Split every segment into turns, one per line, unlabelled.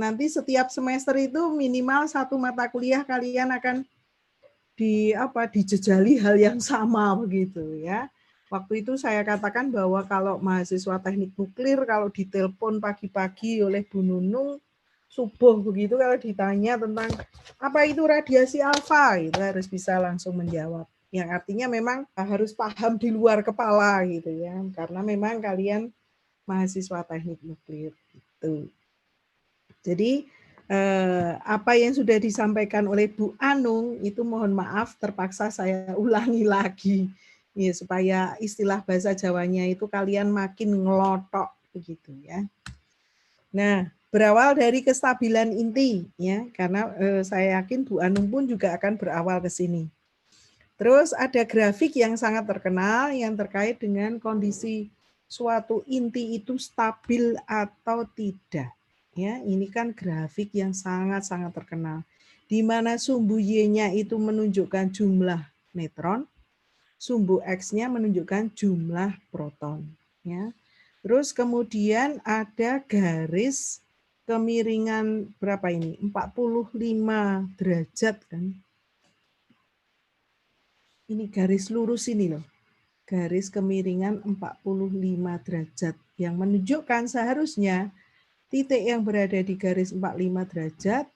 nanti setiap semester itu minimal satu mata kuliah kalian akan dijejali hal yang sama begitu ya. Waktu itu saya katakan bahwa kalau mahasiswa teknik nuklir kalau ditelepon pagi-pagi oleh Bu Nunung subuh begitu kalau ditanya tentang apa itu radiasi alfa itu harus bisa langsung menjawab. Yang artinya memang harus paham di luar kepala gitu ya. Karena memang kalian mahasiswa teknik nuklir itu. Jadi apa yang sudah disampaikan oleh Bu Anung itu mohon maaf terpaksa saya ulangi lagi ya, supaya istilah bahasa Jawanya itu kalian makin ngelotok begitu ya. Nah, berawal dari kestabilan inti ya, karena saya yakin Bu Anung pun juga akan berawal ke sini. Terus ada grafik yang sangat terkenal yang terkait dengan kondisi suatu inti itu stabil atau tidak. Ya, ini kan grafik yang sangat-sangat terkenal. Di mana sumbu Y-nya itu menunjukkan jumlah neutron, sumbu X-nya menunjukkan jumlah proton. Ya. Terus kemudian ada garis kemiringan berapa ini? 45 derajat kan. Ini garis lurus ini loh. Garis kemiringan 45 derajat yang menunjukkan seharusnya titik yang berada di garis 45 derajat,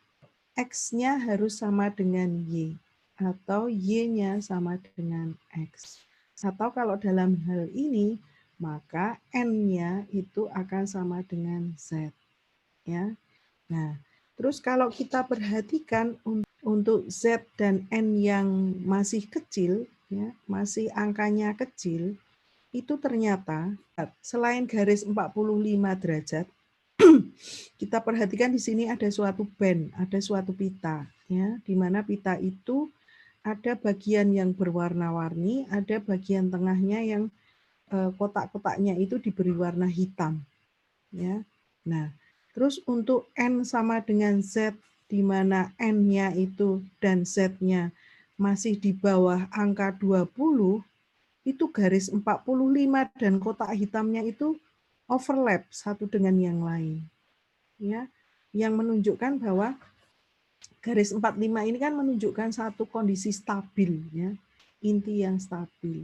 X-nya harus sama dengan Y, atau Y-nya sama dengan X. Atau kalau dalam hal ini, maka N-nya itu akan sama dengan Z. Ya. Nah, terus kalau kita perhatikan untuk Z dan N yang masih kecil, ya, masih angkanya kecil, itu ternyata selain garis 45 derajat, kita perhatikan di sini ada suatu band, ada suatu pita, ya, di mana pita itu ada bagian yang berwarna-warni, ada bagian tengahnya yang kotak-kotaknya itu diberi warna hitam, ya. Nah, terus untuk N sama dengan Z, di mana N-nya itu dan Z-nya masih di bawah angka 20, itu garis 45 dan kotak hitamnya itu overlap satu dengan yang lain. Ya, yang menunjukkan bahwa garis 45 ini kan menunjukkan satu kondisi stabil, ya, inti yang stabil.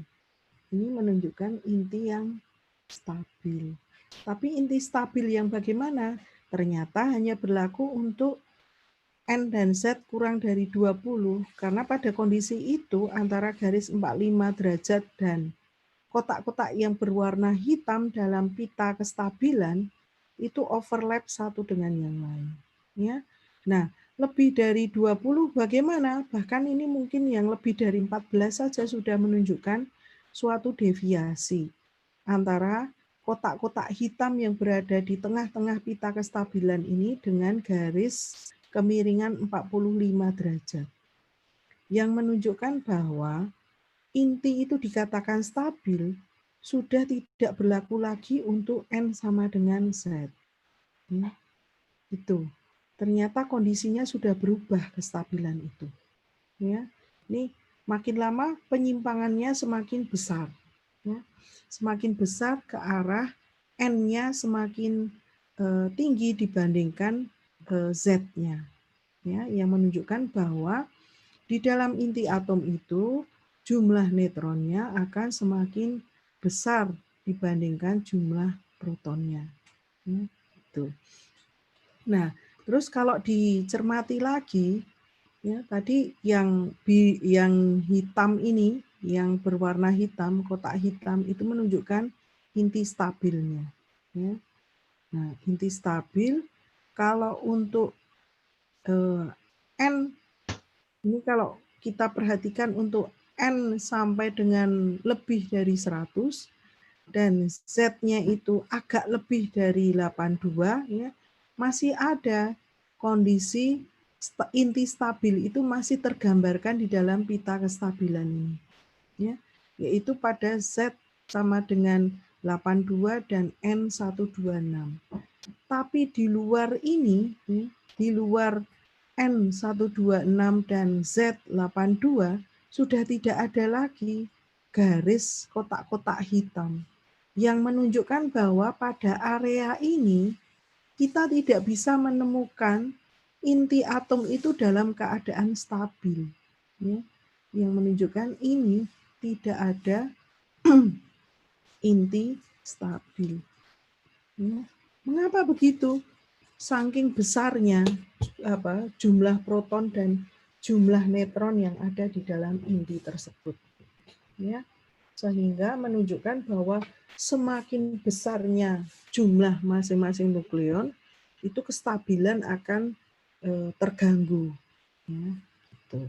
Ini menunjukkan inti yang stabil. Tapi inti stabil yang bagaimana? Ternyata hanya berlaku untuk N dan Z kurang dari 20, karena pada kondisi itu antara garis 45 derajat dan kotak-kotak yang berwarna hitam dalam pita kestabilan itu overlap satu dengan yang lain. Ya. Nah, lebih dari 20 bagaimana? Bahkan ini mungkin yang lebih dari 14 saja sudah menunjukkan suatu deviasi antara kotak-kotak hitam yang berada di tengah-tengah pita kestabilan ini dengan garis kemiringan 45 derajat. Yang menunjukkan bahwa inti itu dikatakan stabil, sudah tidak berlaku lagi untuk N sama dengan Z. Itu. Ternyata kondisinya sudah berubah kestabilan itu. Ya. Ini makin lama penyimpangannya semakin besar. Ya. Semakin besar ke arah N-nya semakin tinggi dibandingkan Z-nya. Ya, yang menunjukkan bahwa di dalam inti atom itu jumlah neutronnya akan semakin besar dibandingkan jumlah protonnya. Gitu. Nah, terus kalau dicermati lagi, ya tadi yang hitam ini, yang berwarna hitam, kotak hitam itu menunjukkan inti stabilnya. Ya. Nah, inti stabil kalau untuk N, ini kalau kita perhatikan untuk N sampai dengan lebih dari 100 dan Z-nya itu agak lebih dari 82, ya, masih ada kondisi inti stabil itu masih tergambarkan di dalam pita kestabilan ini, ya, yaitu pada Z sama dengan 82 dan N126. Tapi di luar ini, di luar N126 dan Z82 sudah tidak ada lagi garis kotak-kotak hitam yang menunjukkan bahwa pada area ini kita tidak bisa menemukan inti atom itu dalam keadaan stabil. Ya. Yang menunjukkan ini tidak ada inti stabil. Ya. Mengapa begitu? Saking besarnya jumlah proton dan jumlah neutron yang ada di dalam inti tersebut. Ya. Sehingga menunjukkan bahwa semakin besarnya jumlah masing-masing nukleon, itu kestabilan akan terganggu. Ya, gitu.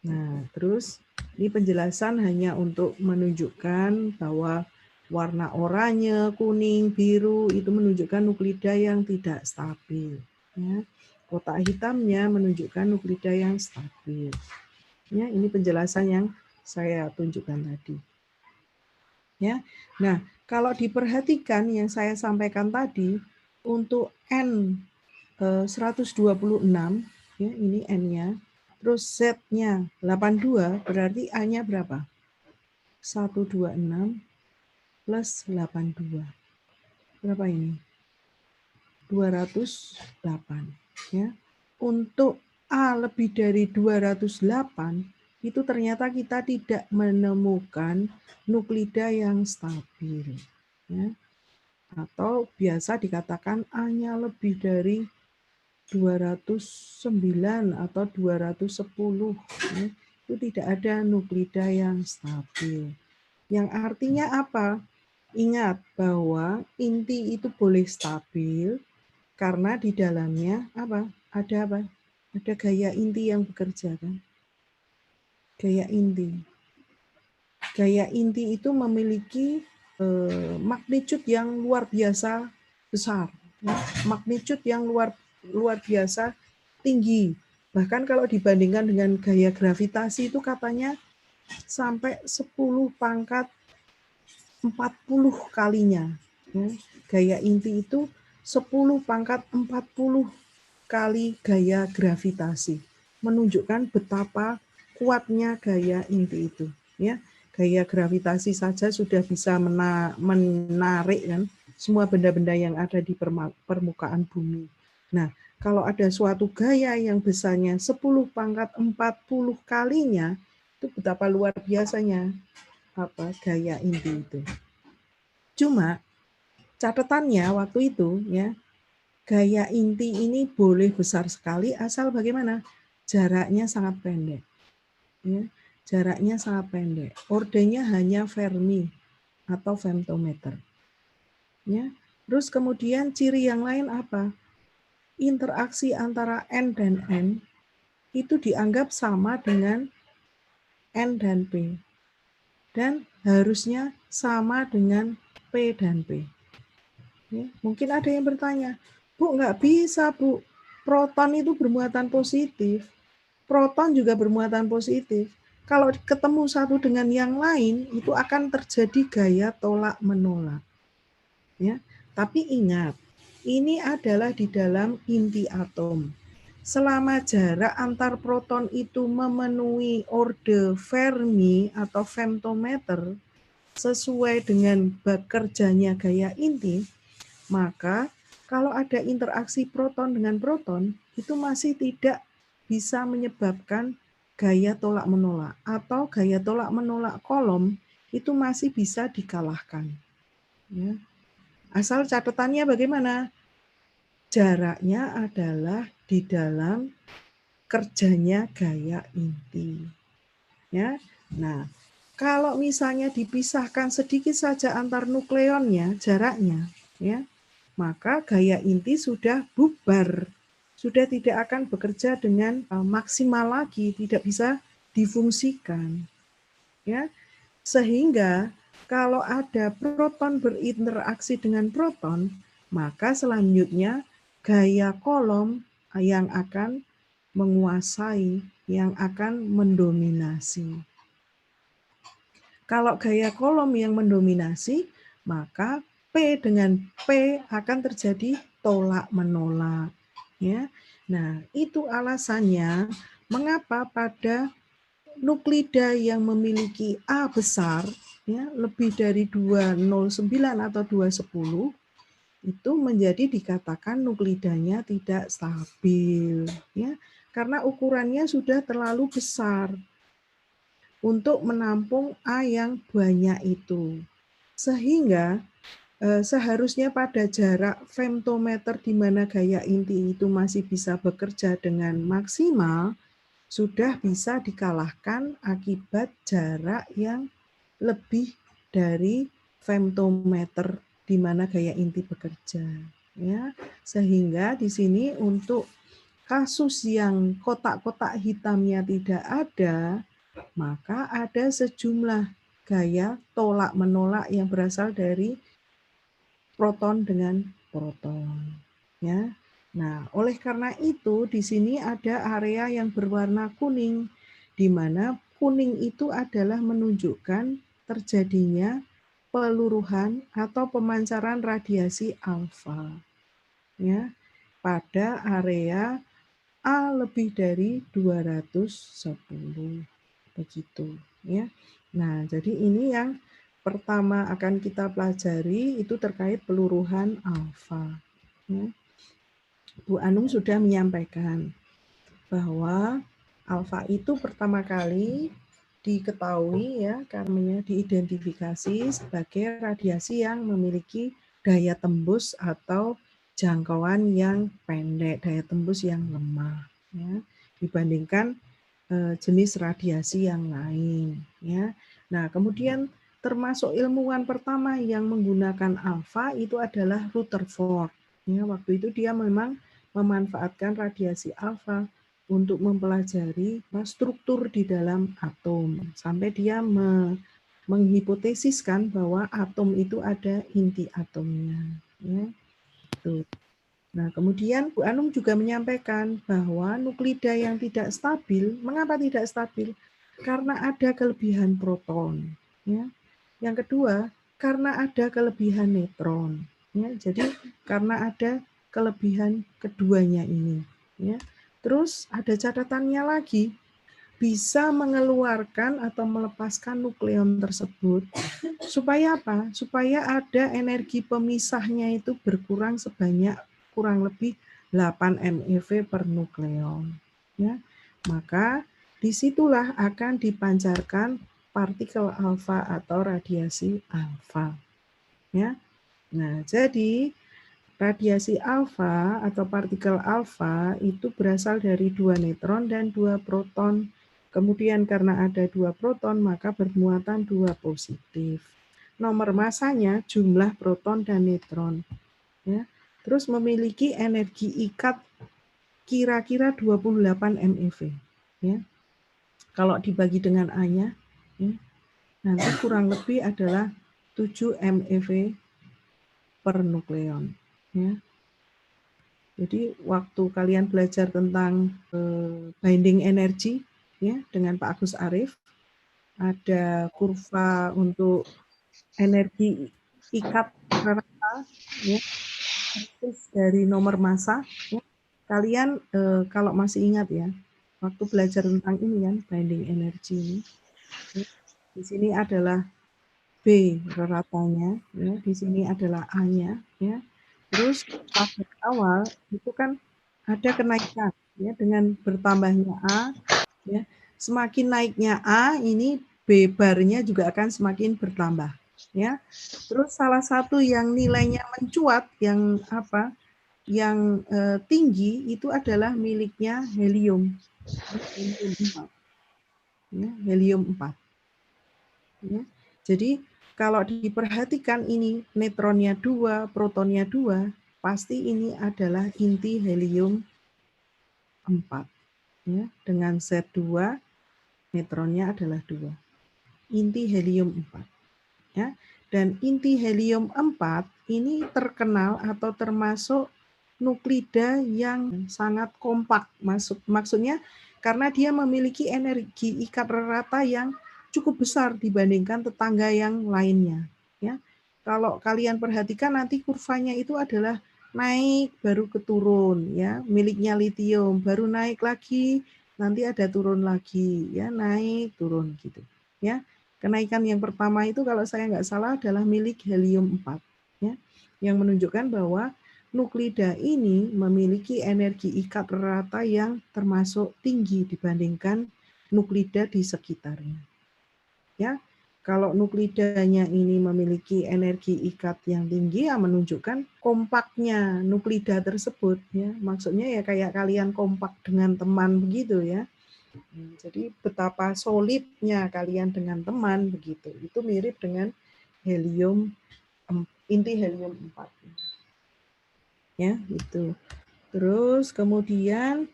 Nah, terus ini penjelasan hanya untuk menunjukkan bahwa warna oranye, kuning, biru itu menunjukkan nuklida yang tidak stabil. Ya. Kotak hitamnya menunjukkan nuklida yang stabil. Ya, ini penjelasan yang saya tunjukkan tadi. Ya. Nah, kalau diperhatikan yang saya sampaikan tadi, untuk N 126, ya, ini N-nya, terus Z-nya 82, berarti A-nya berapa? 126 plus 82. Berapa ini? 208. Ya. Untuk A lebih dari 208, itu ternyata kita tidak menemukan nuklida yang stabil. Ya. Atau biasa dikatakan A-nya lebih dari 209 atau 210. Ya. Itu tidak ada nuklida yang stabil. Yang artinya apa? Ingat bahwa inti itu boleh stabil karena di dalamnya apa? Ada apa? Ada gaya inti yang bekerja kan? Gaya inti. Gaya inti itu memiliki magnitude yang luar biasa besar, ya. Magnitude yang luar biasa tinggi. Bahkan kalau dibandingkan dengan gaya gravitasi itu katanya sampai 10 pangkat 40 kalinya. Ya. Gaya inti itu 10 pangkat 40 kali gaya gravitasi. Menunjukkan betapa kuatnya gaya inti itu. Ya. Gaya gravitasi saja sudah bisa menarik kan semua benda-benda yang ada di permukaan bumi. Nah, kalau ada suatu gaya yang besarnya 10 pangkat 40 kalinya, itu betapa luar biasanya gaya inti itu. Cuma catatannya waktu itu ya, gaya inti ini boleh besar sekali asal bagaimana? Jaraknya sangat pendek. Ya, jaraknya sangat pendek. Ordenya hanya Fermi atau femtometer. Ya. Terus kemudian ciri yang lain apa? Interaksi antara N dan N itu dianggap sama dengan N dan P. Dan harusnya sama dengan P dan P. Ya, mungkin ada yang bertanya, Bu, nggak bisa, Bu. Proton itu bermuatan positif. Proton juga bermuatan positif. Kalau ketemu satu dengan yang lain, itu akan terjadi gaya tolak-menolak. Ya, tapi ingat, ini adalah di dalam inti atom. Selama jarak antar proton itu memenuhi orde Fermi atau femtometer sesuai dengan bekerjanya gaya inti, maka kalau ada interaksi proton dengan proton, itu masih tidak bisa menyebabkan gaya tolak-menolak atau gaya tolak-menolak kolom itu masih bisa dikalahkan. Ya. Asal catatannya bagaimana? Jaraknya adalah di dalam kerjanya gaya inti. Ya. Nah, kalau misalnya dipisahkan sedikit saja antar nukleonnya, jaraknya, ya, maka gaya inti sudah bubar, sudah tidak akan bekerja dengan maksimal lagi, tidak bisa difungsikan. Ya, sehingga kalau ada proton berinteraksi dengan proton, maka selanjutnya gaya kolom yang akan menguasai, yang akan mendominasi. Kalau gaya kolom yang mendominasi, maka P dengan P akan terjadi tolak-menolak. Ya. Nah, itu alasannya mengapa pada nuklida yang memiliki A besar, ya, lebih dari 209 atau 210, itu menjadi dikatakan nuklidanya tidak stabil, ya, karena ukurannya sudah terlalu besar untuk menampung A yang banyak itu. Sehingga seharusnya pada jarak femtometer di mana gaya inti itu masih bisa bekerja dengan maksimal, sudah bisa dikalahkan akibat jarak yang lebih dari femtometer di mana gaya inti bekerja. Ya, sehingga di sini untuk kasus yang kotak-kotak hitamnya tidak ada, maka ada sejumlah gaya tolak-menolak yang berasal dari proton dengan proton. Ya. Nah, oleh karena itu di sini ada area yang berwarna kuning, di mana kuning itu adalah menunjukkan terjadinya peluruhan atau pemancaran radiasi alfa, ya, pada area A lebih dari 210 begitu, ya. Nah, jadi ini yang pertama akan kita pelajari itu terkait peluruhan alfa, ya. Bu Anung sudah menyampaikan bahwa alfa itu pertama kali diketahui, ya, karena diidentifikasi sebagai radiasi yang memiliki daya tembus atau jangkauan yang pendek, daya tembus yang lemah, ya, dibandingkan jenis radiasi yang lain, ya. Nah, kemudian termasuk ilmuwan pertama yang menggunakan alfa itu adalah Rutherford. Ya, waktu itu dia memang memanfaatkan radiasi alfa untuk mempelajari struktur di dalam atom. Sampai dia menghipotesiskan bahwa atom itu ada inti atomnya. Ya. Tuh. Nah, kemudian Bu Anung juga menyampaikan bahwa nuklida yang tidak stabil, mengapa tidak stabil? Karena ada kelebihan proton. Ya. Yang kedua, karena ada kelebihan neutron. Ya, jadi karena ada kelebihan keduanya ini. Ya. Terus ada catatannya lagi, bisa mengeluarkan atau melepaskan nukleon tersebut. Supaya apa? Supaya ada energi pemisahnya itu berkurang sebanyak kurang lebih 8 MeV per nukleon. Ya. Maka disitulah akan dipancarkan partikel alfa atau radiasi alfa. Ya. Nah, jadi radiasi alfa atau partikel alfa itu berasal dari 2 neutron dan 2 proton. Kemudian karena ada 2 proton maka bermuatan 2 positif. Nomor masanya jumlah proton dan neutron. Ya. Terus memiliki energi ikat kira-kira 28 MeV. Ya. Kalau dibagi dengan A-nya, ya, nanti kurang lebih adalah 7 MeV per nukleon. Ya. Jadi waktu kalian belajar tentang binding energy, ya, dengan Pak Agus Arief, ada kurva untuk energi ikat rata, ya, dari nomor massa. Ya. Kalian kalau masih ingat ya, waktu belajar tentang ini kan binding energy ini, ya, di sini adalah B ratanya, ya, di sini adalah A-nya, ya. Terus pada awal itu kan ada kenaikan, ya, dengan bertambahnya A, ya. Semakin naiknya A, ini B barnya juga akan semakin bertambah, ya. Terus salah satu yang nilainya mencuat, yang apa? Yang tinggi itu adalah miliknya helium. Helium 4. Ya, helium 4. Ya. Jadi kalau diperhatikan ini neutronnya 2, protonnya 2, pasti ini adalah inti helium 4. Ya, dengan Z2, neutronnya adalah 2. Inti helium 4. Ya. Dan inti helium 4 ini terkenal atau termasuk nuklida yang sangat kompak. Maksudnya karena dia memiliki energi ikat rata yang cukup besar dibandingkan tetangga yang lainnya. Ya. Kalau kalian perhatikan nanti kurvanya itu adalah naik baru keturun, ya, miliknya litium, baru naik lagi, nanti ada turun lagi, ya, naik turun gitu, ya. Kenaikan yang pertama itu kalau saya nggak salah adalah milik helium 4, ya. yang menunjukkan bahwa nuklida ini memiliki energi ikat rata yang termasuk tinggi dibandingkan nuklida di sekitarnya. Ya, kalau nuklidanya ini memiliki energi ikat yang tinggi, ya menunjukkan kompaknya nuklida tersebut. Ya, maksudnya ya kayak kalian kompak dengan teman begitu ya. Jadi betapa solidnya kalian dengan teman begitu. Itu mirip dengan helium, inti helium 4. Ya, itu. Terus kemudian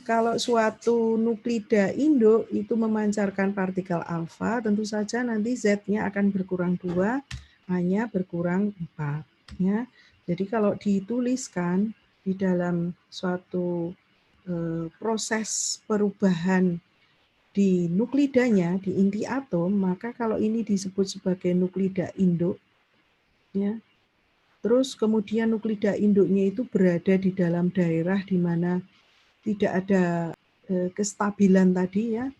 kalau suatu nuklida induk itu memancarkan partikel alfa, tentu saja nanti Z-nya akan berkurang 2, A-nya berkurang 4. Ya. Jadi kalau dituliskan di dalam suatu proses perubahan di nuklidanya, di inti atom, maka kalau ini disebut sebagai nuklida induk, ya. Terus kemudian nuklida induknya itu berada di dalam daerah di mana tidak ada kestabilan tadi ya,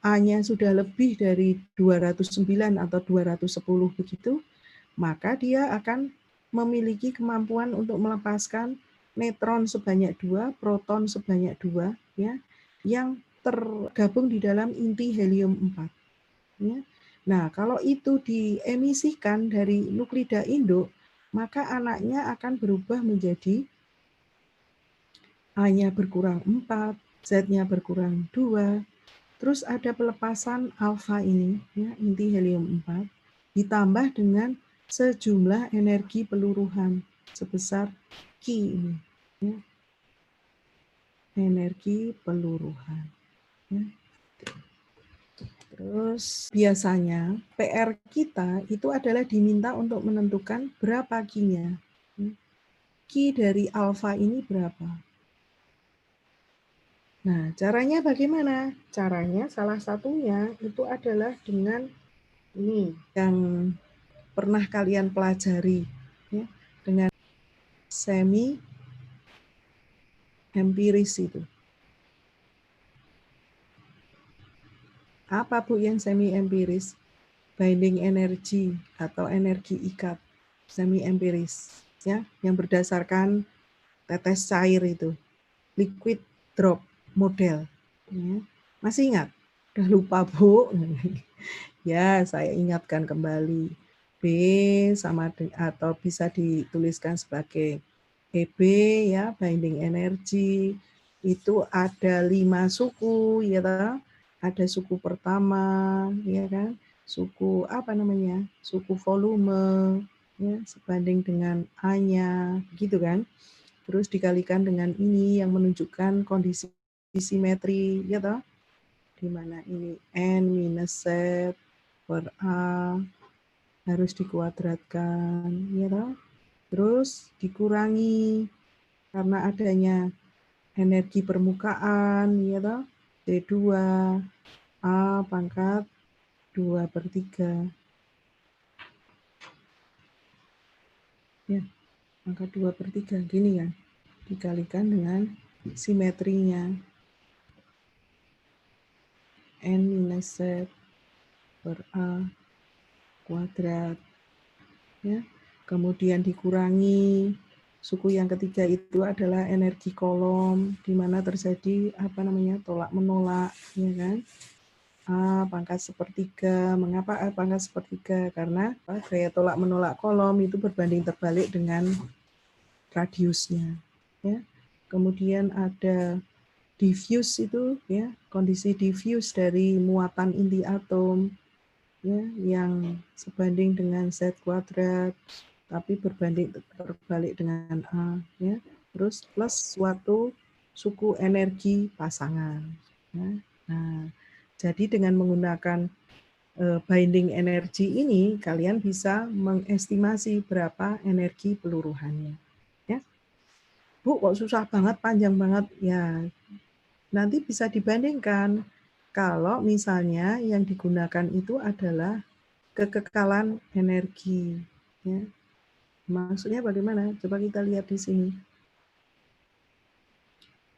A-nya sudah lebih dari 209 atau 210 begitu, maka dia akan memiliki kemampuan untuk melepaskan neutron sebanyak 2, proton sebanyak 2, ya, yang tergabung di dalam inti helium 4. Ya. Nah, kalau itu diemisikan dari nuklida induk, maka anaknya akan berubah menjadi A-nya berkurang 4, Z-nya berkurang 2, terus ada pelepasan alfa ini, ya, inti helium 4, ditambah dengan sejumlah energi peluruhan sebesar Q ini. Ya. Energi peluruhan. Ya. Terus biasanya PR kita itu adalah diminta untuk menentukan berapa Q-nya. Q dari alfa ini berapa? Nah, caranya bagaimana? Caranya salah satunya itu adalah dengan ini yang pernah kalian pelajari, ya, dengan semi empiris itu. Apa Bu yang semi empiris? Binding energy atau energi ikat semi empiris, ya, yang berdasarkan tetes cair itu, liquid drop model. Ya. Masih ingat? Udah lupa Bu? Ya, saya ingatkan kembali. B sama atau bisa dituliskan sebagai EB ya, binding energy. Itu ada 5 suku ya toh. Ada suku pertama ya kan, suku apa namanya? Suku volume ya sebanding dengan A-nya gitu kan. Terus dikalikan dengan ini yang menunjukkan kondisi simetri ya toh. Di mana ini N minus Z per A harus dikuadratkan ya toh. Terus dikurangi karena adanya energi permukaan ya toh, D2 A pangkat 2/3 ya, pangkat 2/3 gini kan, dikalikan dengan simetrinya N minus Z per A kuadrat ya. Kemudian dikurangi suku yang ketiga itu adalah energi kolom di mana terjadi apa namanya tolak menolak ya kan. A pangkat 1/3. Mengapa A pangkat 1/3? Karena gaya tolak menolak kolom itu berbanding terbalik dengan radiusnya ya. Kemudian ada diffuse itu ya, kondisi diffuse dari muatan inti atom ya yang sebanding dengan Z kuadrat tapi berbanding terbalik dengan A ya. Terus plus suatu suku energi pasangan ya. Nah, jadi dengan menggunakan binding energy ini kalian bisa mengestimasi berapa energi peluruhannya ya. Bu, kok susah banget, panjang banget ya. Nanti bisa dibandingkan kalau misalnya yang digunakan itu adalah kekekalan energi ya. Maksudnya bagaimana? Coba kita lihat di sini.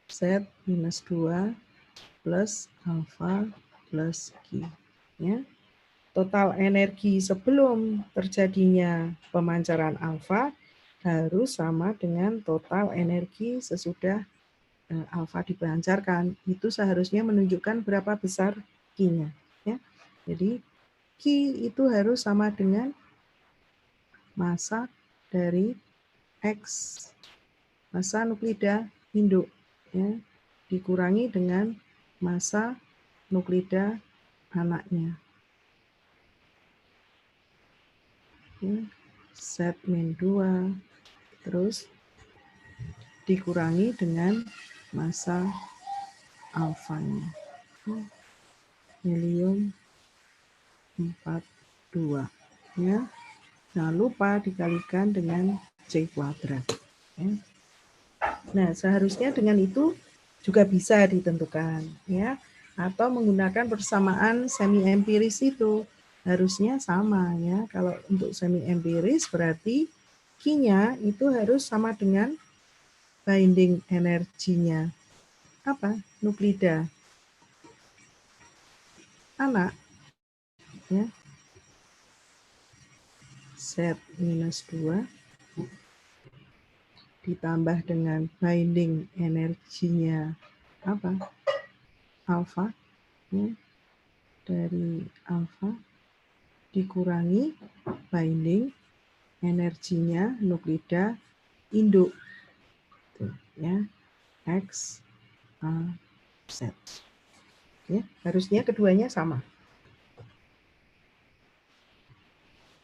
Z minus 2 plus alfa plus Q. Ya. Total energi sebelum terjadinya pemancaran alfa harus sama dengan total energi sesudah alfa dipancarkan. Itu seharusnya menunjukkan berapa besar Q-nya. Ya. Jadi Q itu harus sama dengan massa dari X, massa nuklida induk, ya, dikurangi dengan massa nuklida anaknya. Ya, Z-2, terus dikurangi dengan massa alfanya. Helium 42. Ya. Jangan lupa dikalikan dengan C kuadrat. Ya. Nah, seharusnya dengan itu juga bisa ditentukan, ya. Atau menggunakan persamaan semi empiris itu harusnya sama, ya. Kalau untuk semi empiris berarti Q-nya itu harus sama dengan binding energinya. Apa? Nuklida anak, ya. Z-2 ditambah dengan binding energinya apa? Alfa, ya. Dari alfa dikurangi binding energinya nuklida induk, tuh, ya, X, A, Z. Ya, harusnya keduanya sama.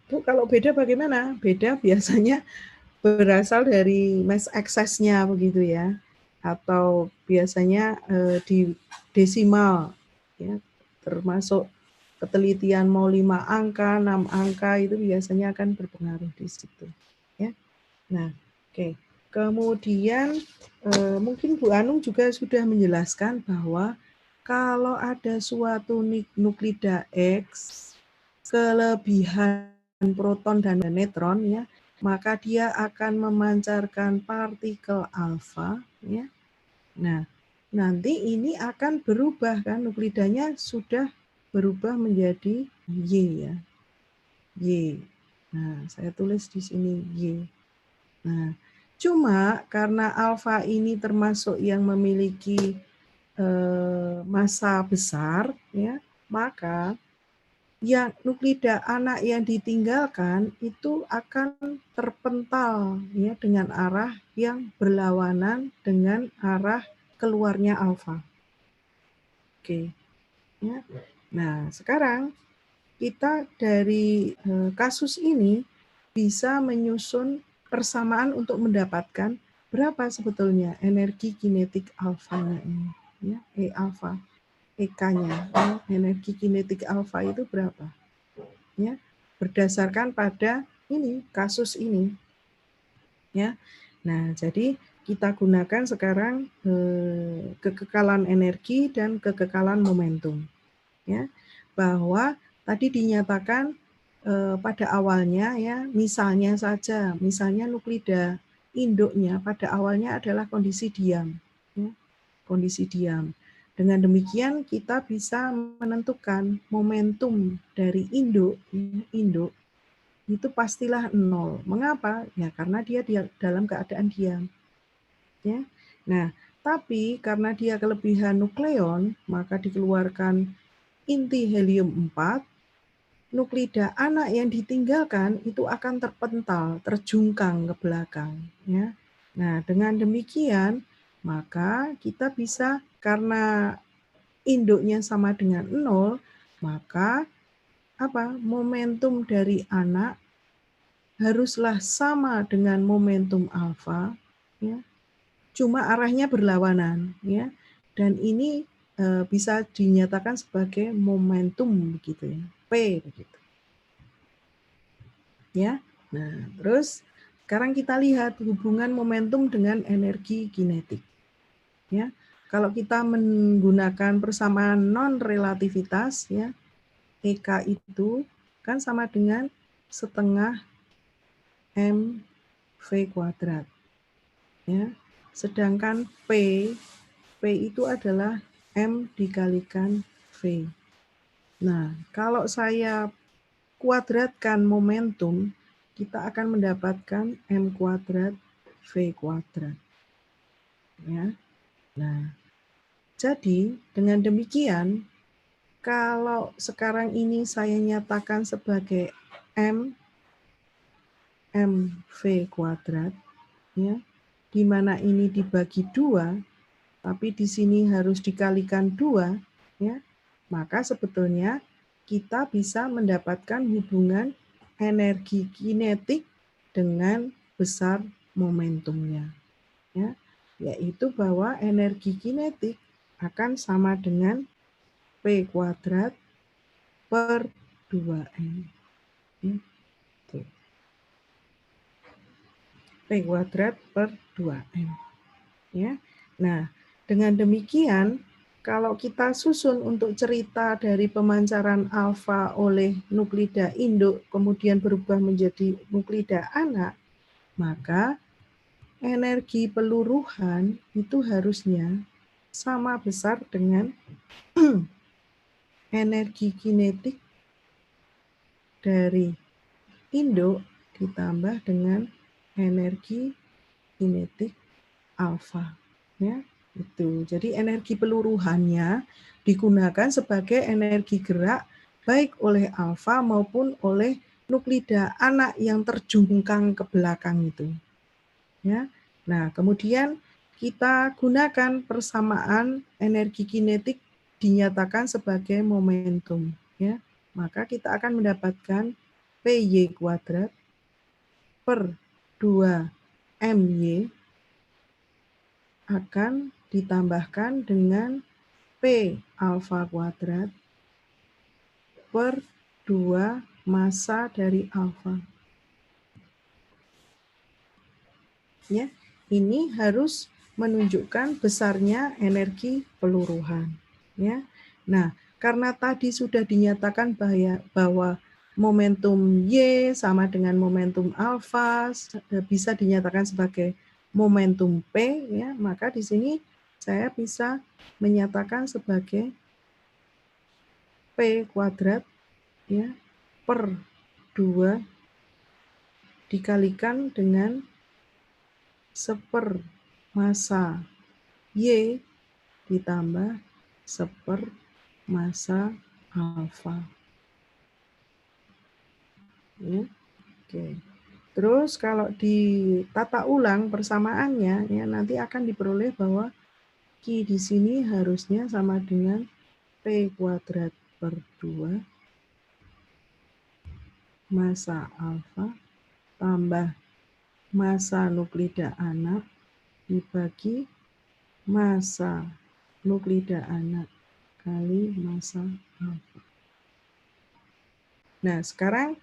Bu, kalau beda bagaimana? Beda biasanya berasal dari mass excess-nya begitu ya, atau biasanya di desimal, ya, termasuk ketelitian mau 5 angka, 6 angka itu biasanya akan berpengaruh di situ. Ya. Nah, oke. Kemudian mungkin Bu Anung juga sudah menjelaskan bahwa kalau ada suatu nuklida X kelebihan proton dan neutron, ya, maka dia akan memancarkan partikel alfa, ya. Nah, nanti ini akan berubah kan, nuklidanya sudah berubah menjadi Y, ya. Y. Nah, saya tulis di sini Y. Nah, cuma karena alfa ini termasuk yang memiliki massa besar, ya, maka yang nuklida anak yang ditinggalkan itu akan terpental, ya, dengan arah yang berlawanan dengan arah keluarnya alfa. Oke, ya. Nah, sekarang kita dari kasus ini bisa menyusun persamaan untuk mendapatkan berapa sebetulnya energi kinetik alfanya ini, ya, E alfa. EK-nya, ya, energi kinetik alfa itu berapa? Ya, berdasarkan pada ini kasus ini, ya. Nah, jadi kita gunakan sekarang kekekalan energi dan kekekalan momentum, ya, bahwa tadi dinyatakan pada awalnya, ya, misalnya saja, misalnya nuklida induknya pada awalnya adalah kondisi diam, ya, kondisi diam. Dengan demikian kita bisa menentukan momentum dari induk itu pastilah 0. Mengapa? Ya karena dia dalam keadaan diam. Ya. Nah, tapi karena dia kelebihan nukleon, maka dikeluarkan inti helium 4, nuklida anak yang ditinggalkan itu akan terpental, terjungkang ke belakang. Ya. Nah, dengan demikian, maka kita bisa, karena induknya sama dengan 0, maka apa? Momentum dari anak haruslah sama dengan momentum alfa, ya. Cuma arahnya berlawanan, ya. Dan ini bisa dinyatakan sebagai momentum begitu ya, P begitu. Ya. Nah, terus sekarang kita lihat hubungan momentum dengan energi kinetik. Ya. Kalau kita menggunakan persamaan non relativitas, ya, EK itu kan sama dengan setengah mv kuadrat, ya. Sedangkan P itu adalah M dikalikan V. Nah, kalau saya kuadratkan momentum, kita akan mendapatkan M kuadrat V kuadrat. Ya. Nah, jadi dengan demikian, kalau sekarang ini saya nyatakan sebagai MV kuadrat, ya, di mana ini dibagi 2, tapi di sini harus dikalikan 2, ya, maka sebetulnya kita bisa mendapatkan hubungan energi kinetik dengan besar momentumnya, ya, yaitu bahwa energi kinetik akan sama dengan P kuadrat per 2M. Tuh. P kuadrat per 2M. Ya. Nah, dengan demikian, kalau kita susun untuk cerita dari pemancaran alfa oleh nuklida induk kemudian berubah menjadi nuklida anak, maka energi peluruhan itu harusnya sama besar dengan energi kinetik dari induk ditambah dengan energi kinetik alfa. Ya, itu. Jadi energi peluruhannya digunakan sebagai energi gerak baik oleh alfa maupun oleh nuklida anak yang terjungkang ke belakang itu. Ya. Nah, kemudian kita gunakan persamaan energi kinetik dinyatakan sebagai momentum, ya. Maka kita akan mendapatkan PY kuadrat per 2MY akan ditambahkan dengan P alfa kuadrat per 2 massa dari alfa. Ya, ini harus menunjukkan besarnya energi peluruhan. Ya. Nah, karena tadi sudah dinyatakan bahwa momentum Y sama dengan momentum alfa bisa dinyatakan sebagai momentum P, ya, maka di sini saya bisa menyatakan sebagai P kuadrat, ya, per 2 dikalikan dengan seper massa Y ditambah seper massa alfa. Ya. Oke. Terus kalau ditata ulang persamaannya, ya, nanti akan diperoleh bahwa Q di sini harusnya sama dengan P kuadrat per 2 massa alfa tambah massa nuklida anak dibagi massa nuklida anak kali massa alfa. Nah, sekarang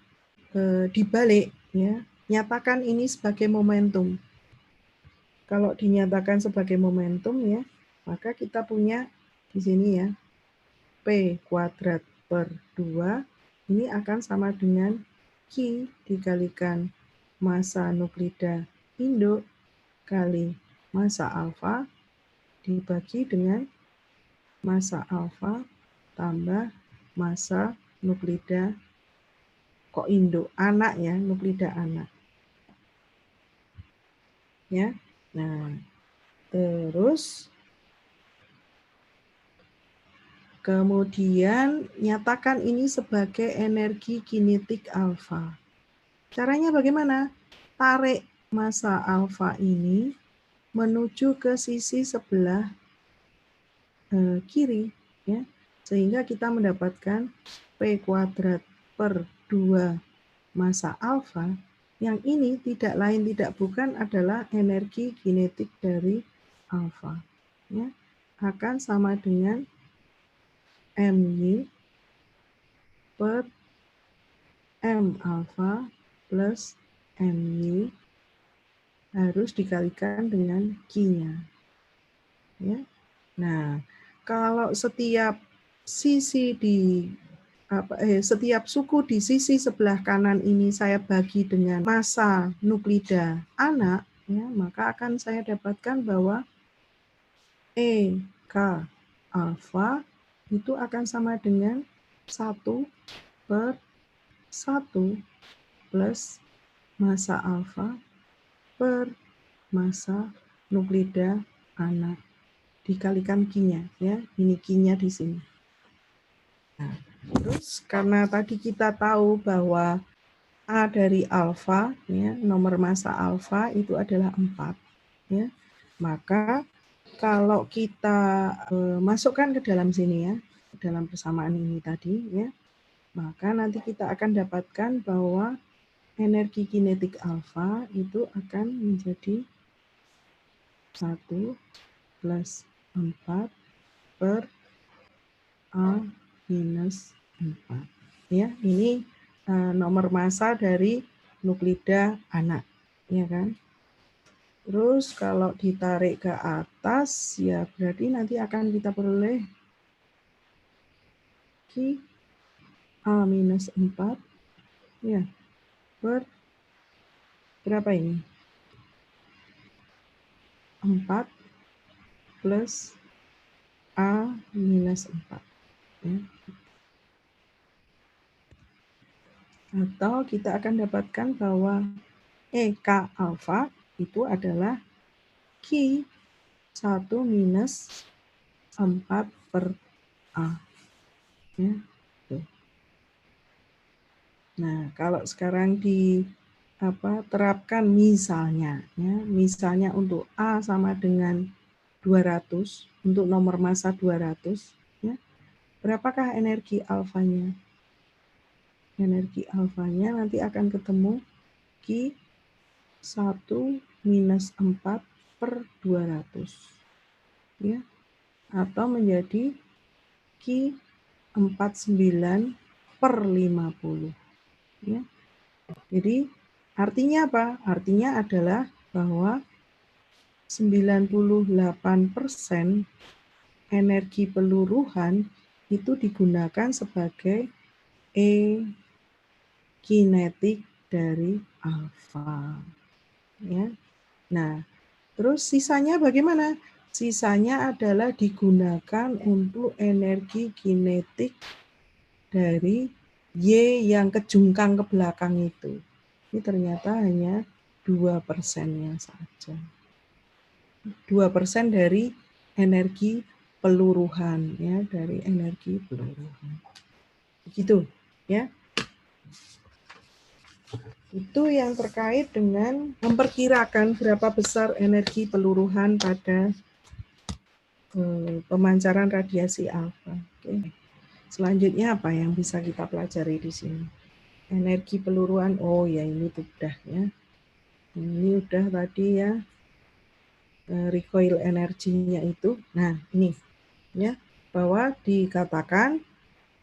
dibalik, ya, nyatakan ini sebagai momentum. Kalau dinyatakan sebagai momentum, ya, maka kita punya di sini, ya, P kuadrat per 2 ini akan sama dengan Q dikalikan massa nuklida induk kali massa alfa dibagi dengan massa alfa tambah massa nuklida kok induk anak, ya, nuklida anak. Ya. Nah, terus kemudian nyatakan ini sebagai energi kinetik alfa. Caranya bagaimana? Tarik massa alfa ini menuju ke sisi sebelah kiri, ya, sehingga kita mendapatkan P kuadrat per 2 massa alfa, yang ini tidak lain tidak bukan adalah energi kinetik dari alfa, ya, akan sama dengan MY per M alfa plus MY harus dikalikan dengan Q-nya. Ya. Nah, kalau setiap sisi setiap suku di sisi sebelah kanan ini saya bagi dengan massa nuklida anak, ya, maka akan saya dapatkan bahwa K alfa itu akan sama dengan 1 per 1 plus massa alfa per massa nuklida anak dikalikan Q-nya ya. Ini Q-nya di sini. Nah, terus karena tadi kita tahu bahwa A dari alfa ya, nomor massa alfa itu adalah 4 ya. Maka kalau kita masukkan ke dalam sini ya, dalam persamaan ini tadi ya, maka nanti kita akan dapatkan bahwa energi kinetik alfa itu akan menjadi 1 plus 4 per A minus 4. Ya, ini nomor massa dari nuklida anak, ya kan? Terus kalau ditarik ke atas, ya berarti nanti akan kita peroleh Q A minus 4, ya, per berapa ini? 4 plus A minus 4. Ya. Atau kita akan dapatkan bahwa K alfa itu adalah Q 1 minus 4 per A. Ya. Nah, kalau sekarang terapkan misalnya, ya, misalnya untuk A sama dengan 200, untuk nomor massa 200, ya, berapakah energi alfanya? Energi alfanya nanti akan ketemu Q 1 minus 4 per 200. Ya, atau menjadi Q 49 per 50. Ya. Jadi artinya apa? Artinya adalah bahwa 98% energi peluruhan itu digunakan sebagai kinetik dari alfa. Ya. Nah, terus sisanya bagaimana? Sisanya adalah digunakan untuk energi kinetik dari Y yang kejungkang ke belakang itu. Ini ternyata hanya 2%-nya saja. 2% dari energi peluruhan, ya, dari energi peluruhan. Begitu, ya. Itu yang terkait dengan memperkirakan berapa besar energi peluruhan pada pemancaran radiasi alfa. Oke. Selanjutnya apa yang bisa kita pelajari di sini? Energi peluruhan, oh ya ini udah ya. Ini udah tadi ya, recoil energinya itu. Nah ini ya, bahwa dikatakan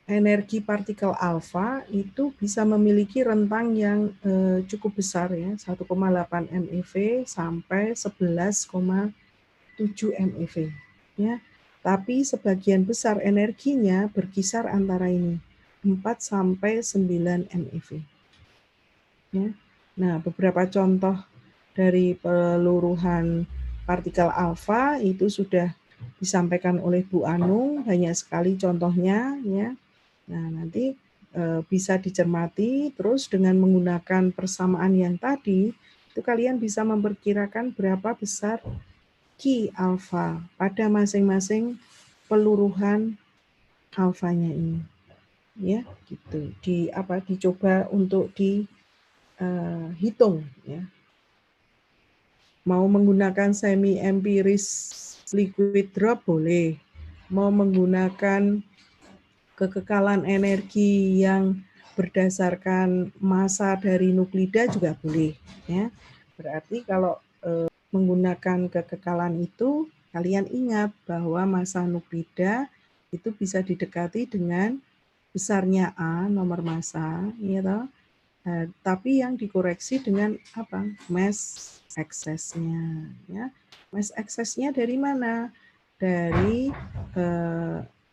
energi partikel alfa itu bisa memiliki rentang yang cukup besar ya, 1,8 MeV sampai 11,7 MeV ya. Tapi sebagian besar energinya berkisar antara ini 4 sampai 9 MeV. Ya. Nah, beberapa contoh dari peluruhan partikel alfa itu sudah disampaikan oleh Bu Anung, banyak sekali contohnya ya. Nah, nanti bisa dicermati terus dengan menggunakan persamaan yang tadi, itu kalian bisa memperkirakan berapa besar Q alfa pada masing-masing peluruhan alfanya ini. Ya, gitu. Dicoba untuk dihitung ya. Mau menggunakan semi empiris liquid drop boleh. Mau menggunakan kekekalan energi yang berdasarkan massa dari nuklida juga boleh ya. Berarti kalau menggunakan kekekalan itu, kalian ingat bahwa massa nuklida itu bisa didekati dengan besarnya A, nomor massa, ya toh? Tapi yang dikoreksi dengan apa? Mass excess-nya. Ya. Mass excess-nya dari mana? Dari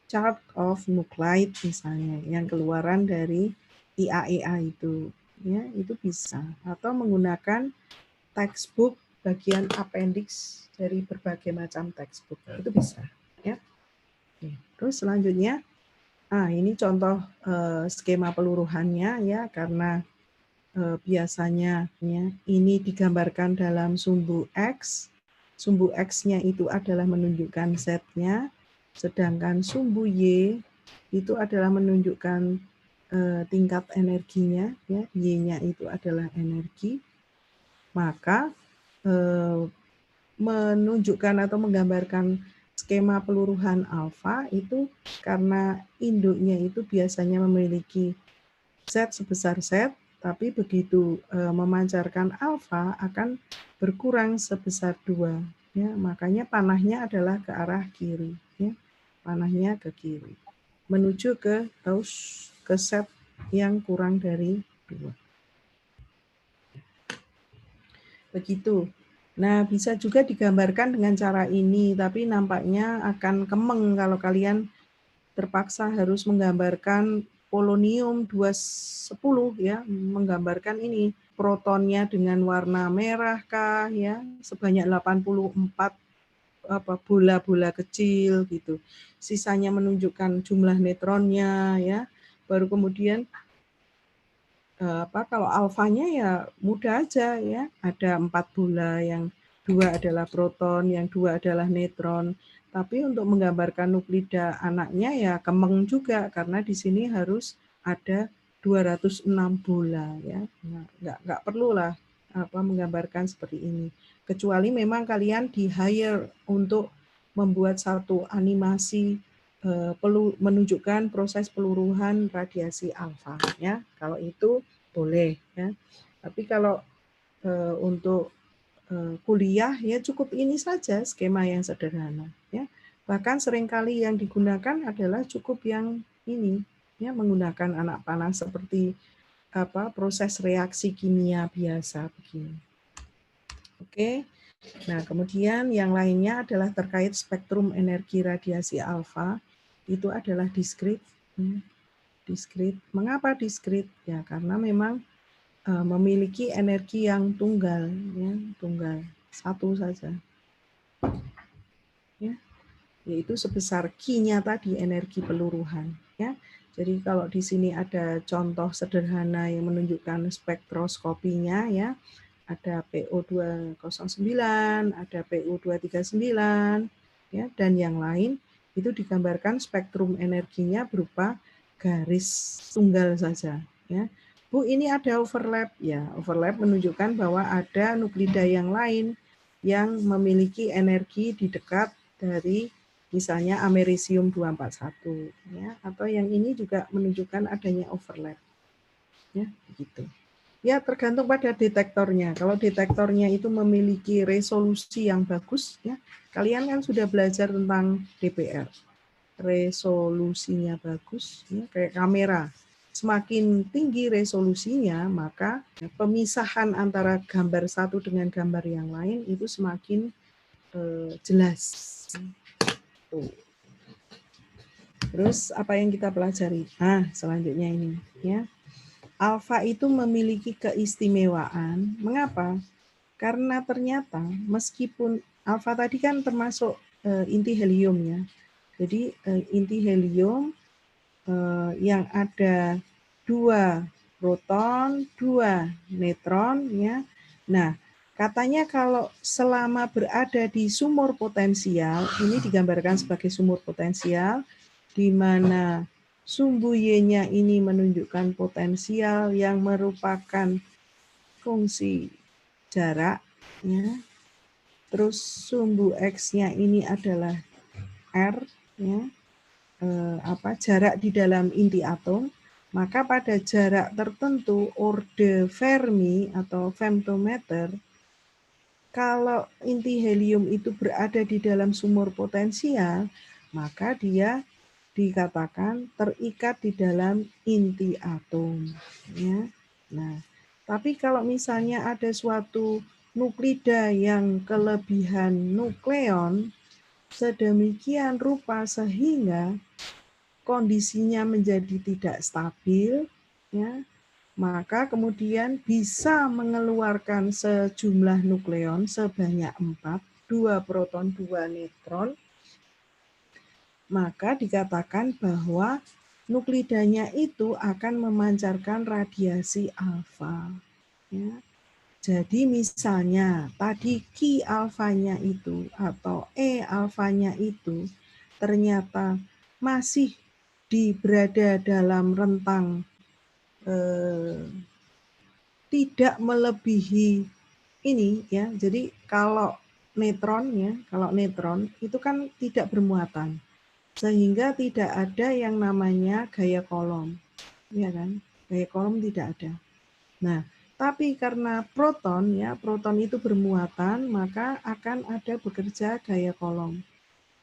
chart of nuclide misalnya, yang keluaran dari IAEA itu. Ya, itu bisa. Atau menggunakan textbook bagian appendix dari berbagai macam textbook. Itu bisa, ya. Oke. Terus selanjutnya, ini contoh skema peluruhannya ya, karena biasanya ya, ini digambarkan dalam sumbu X. Sumbu X-nya itu adalah menunjukkan Z-nya, sedangkan sumbu Y itu adalah menunjukkan tingkat energinya, ya, Y-nya itu adalah energi. Maka menunjukkan atau menggambarkan skema peluruhan alfa itu karena induknya itu biasanya memiliki Z sebesar Z, tapi begitu memancarkan alfa akan berkurang sebesar 2. Ya, makanya panahnya adalah ke arah kiri. Ya, panahnya ke kiri. Menuju ke Z yang kurang dari 2. Begitu. Nah, bisa juga digambarkan dengan cara ini, tapi nampaknya akan kemeng kalau kalian terpaksa harus menggambarkan polonium 210 ya, menggambarkan ini protonnya dengan warna merah kah ya, sebanyak 84 bola-bola kecil gitu. Sisanya menunjukkan jumlah neutronnya ya. Baru kemudian kalau alfanya ya mudah aja ya, ada 4 bola, yang 2 adalah proton, yang 2 adalah neutron. Tapi untuk menggambarkan nuklida anaknya ya kemeng juga, karena di sini harus ada 206 bola ya. Nah, nggak perlulah menggambarkan seperti ini. Kecuali memang kalian di hire untuk membuat satu animasi menunjukkan proses peluruhan radiasi alfa ya. Kalau itu boleh ya. Tapi kalau untuk kuliah ya cukup ini saja, skema yang sederhana ya. Bahkan seringkali yang digunakan adalah cukup yang ini ya, menggunakan anak panah seperti proses reaksi kimia biasa begini. Oke. Nah, kemudian yang lainnya adalah terkait spektrum energi radiasi alfa. Itu adalah diskrit. Diskrit. Mengapa diskrit? Ya, karena memang memiliki energi yang tunggal, ya, tunggal satu saja, ya, yaitu sebesar Q-nya tadi, energi peluruhan. Ya. Jadi kalau di sini ada contoh sederhana yang menunjukkan spektroskopinya, ya, ada PO209, ada PU239, ya, dan yang lain itu digambarkan spektrum energinya berupa garis tunggal saja. Ya. Bu, ini ada overlap. Ya, overlap menunjukkan bahwa ada nuklida yang lain yang memiliki energi di dekat dari misalnya amerisium 241. Ya, atau yang ini juga menunjukkan adanya overlap. Ya, begitu. Ya, tergantung pada detektornya. Kalau detektornya itu memiliki resolusi yang bagus, ya, kalian kan sudah belajar tentang DPR. Resolusinya bagus, ya, kayak kamera. Semakin tinggi resolusinya, maka pemisahan antara gambar satu dengan gambar yang lain itu semakin jelas. Tuh. Terus apa yang kita pelajari? Selanjutnya ini, ya. Alfa itu memiliki keistimewaan. Mengapa? Karena ternyata meskipun alfa tadi kan termasuk inti helium ya. Jadi inti helium yang ada 2 proton, 2 neutron ya. Nah, katanya kalau selama berada di sumur potensial, ini digambarkan sebagai sumur potensial di mana sumbu Y-nya ini menunjukkan potensial yang merupakan fungsi jarak, ya. Terus sumbu X-nya ini adalah R, ya. Jarak di dalam inti atom. Maka pada jarak tertentu orde Fermi atau femtometer, kalau inti helium itu berada di dalam sumur potensial, maka dia dikatakan terikat di dalam inti atom. Ya. Nah, tapi kalau misalnya ada suatu nuklida yang kelebihan nukleon sedemikian rupa sehingga kondisinya menjadi tidak stabil, ya, maka kemudian bisa mengeluarkan sejumlah nukleon sebanyak 4, 2 proton, 2 neutron, maka dikatakan bahwa nuklidanya itu akan memancarkan radiasi alfa. Ya. Jadi misalnya tadi Q alfanya itu atau E alfanya itu ternyata masih berada dalam rentang tidak melebihi ini ya. Jadi kalau neutron itu kan tidak bermuatan. Sehingga tidak ada yang namanya gaya kolom. Ya kan? Gaya kolom tidak ada. Nah, tapi karena proton itu bermuatan, maka akan ada bekerja gaya kolom.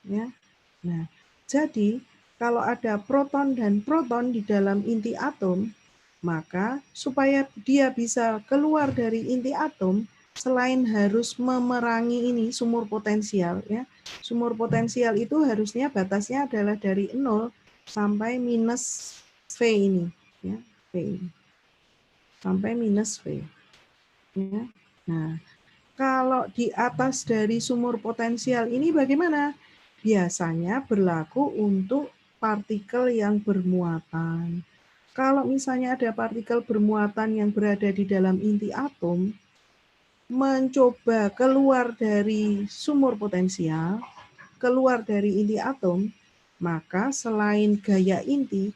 Ya. Nah, jadi kalau ada proton dan proton di dalam inti atom, maka supaya dia bisa keluar dari inti atom, selain harus memerangi ini sumur potensial ya. Sumur potensial itu harusnya batasnya adalah dari 0 sampai minus V ini ya, V ini. Sampai minus V. Ya. Nah, kalau di atas dari sumur potensial ini bagaimana? Biasanya berlaku untuk partikel yang bermuatan. Kalau misalnya ada partikel bermuatan yang berada di dalam inti atom, mencoba keluar dari sumur potensial, keluar dari inti atom, maka selain gaya inti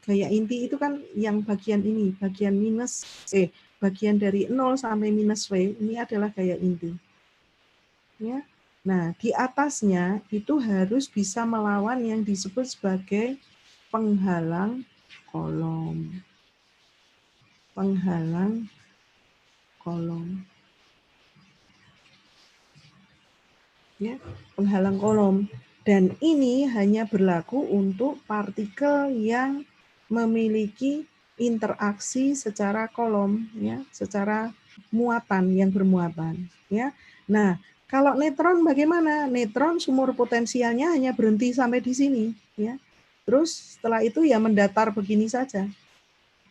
itu kan yang bagian ini, bagian dari 0 sampai minus V, ini adalah gaya inti. Ya. Nah, di atasnya itu harus bisa melawan yang disebut sebagai penghalang kolom. Penghalang kolom. Ya, penghalang kolom. Dan ini hanya berlaku untuk partikel yang memiliki interaksi secara kolom, ya, secara muatan yang bermuatan. Ya. Nah, kalau neutron bagaimana? Neutron sumur potensialnya hanya berhenti sampai di sini, ya. Terus setelah itu ya mendatar begini saja,